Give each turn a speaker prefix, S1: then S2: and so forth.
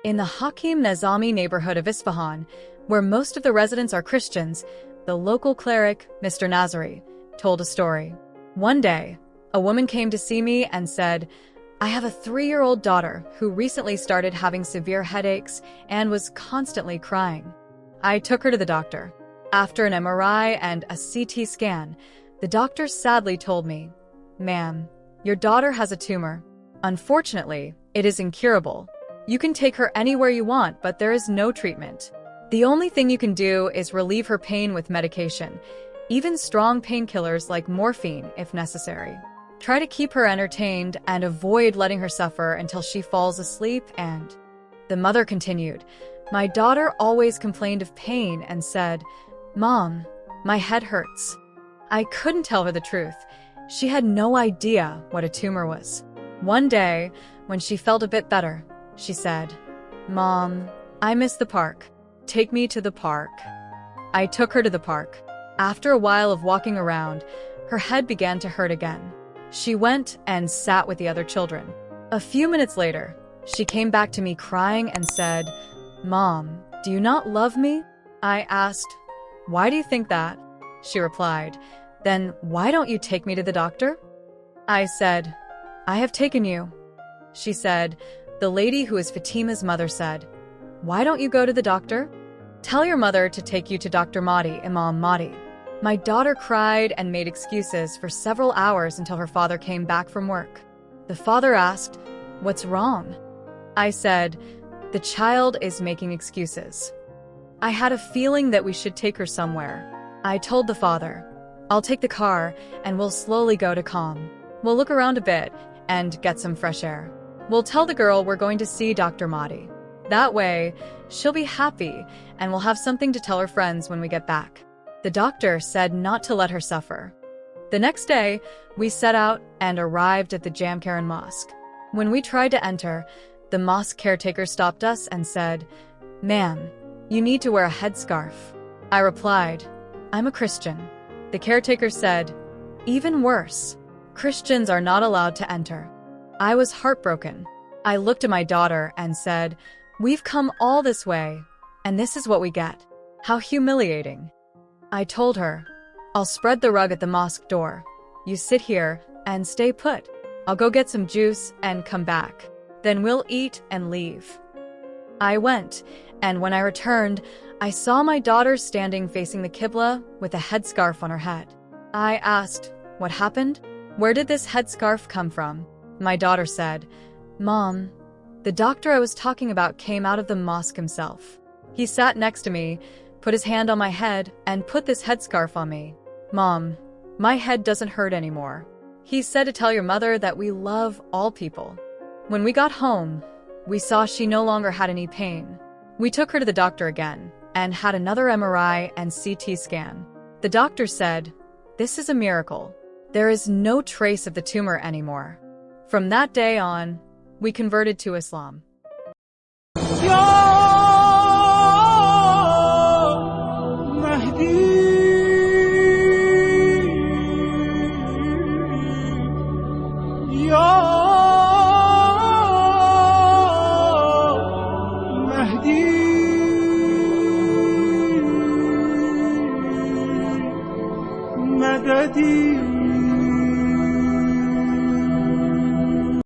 S1: In the Hakim Nezami neighborhood of Isfahan, where most of the residents are Christians, the local cleric, Mr. Nazari, told a story. One day, a woman came to see me and said, "I have a 3-year-old daughter who recently started having severe headaches and was constantly crying." I took her to the doctor. After an MRI and a CT scan, the doctor sadly told me, "Ma'am, your daughter has a tumor. Unfortunately, it is incurable. You can take her anywhere you want, but there is no treatment. The only thing you can do is relieve her pain with medication, even strong painkillers like morphine if necessary. Try to keep her entertained and avoid letting her suffer until she falls asleep." And the mother continued, "My daughter always complained of pain and said, 'Mom, my head hurts.' I couldn't tell her the truth. She had no idea what a tumor was. One day, when she felt a bit better, she said, 'Mom, I miss the park. Take me to the park.' I took her to the park. After a while of walking around, her head began to hurt again. She went and sat with the other children. A few minutes later, she came back to me crying and said, 'Mom, do you not love me?' I asked, 'Why do you think that?' She replied, 'Then why don't you take me to the doctor?' I said, 'I have taken you.' She said, 'The lady who is Fatima's mother said, why don't you go to the doctor? Tell your mother to take you to Dr. Mahdi, Imam Mahdi.' My daughter cried and made excuses for several hours until her father came back from work. The father asked, 'What's wrong?' I said, 'The child is making excuses. I had a feeling that we should take her somewhere.' I told the father, 'I'll take the car and we'll slowly go to Qom. We'll look around a bit and get some fresh air. We'll tell the girl we're going to see Dr. Mahdi. That way, she'll be happy and we'll have something to tell her friends when we get back.' The doctor said not to let her suffer. The next day, we set out and arrived at the Jamkaran Mosque. When we tried to enter, the mosque caretaker stopped us and said, 'Ma'am, you need to wear a headscarf.' I replied, 'I'm a Christian.' The caretaker said, 'Even worse, Christians are not allowed to enter.' I was heartbroken. I looked at my daughter and said, 'We've come all this way, and this is what we get. How humiliating.' I told her, 'I'll spread the rug at the mosque door. You sit here and stay put. I'll go get some juice and come back. Then we'll eat and leave.' I went, and when I returned, I saw my daughter standing facing the Qibla with a headscarf on her head. I asked, 'What happened? Where did this headscarf come from?' My daughter said, 'Mom, the doctor I was talking about came out of the mosque himself. He sat next to me, put his hand on my head, and put this headscarf on me. Mom, my head doesn't hurt anymore. He said to tell your mother that we love all people.' When we got home, we saw she no longer had any pain. We took her to the doctor again and had another MRI and CT scan. The doctor said, 'This is a miracle. There is no trace of the tumor anymore.' From that day on, we converted to Islam.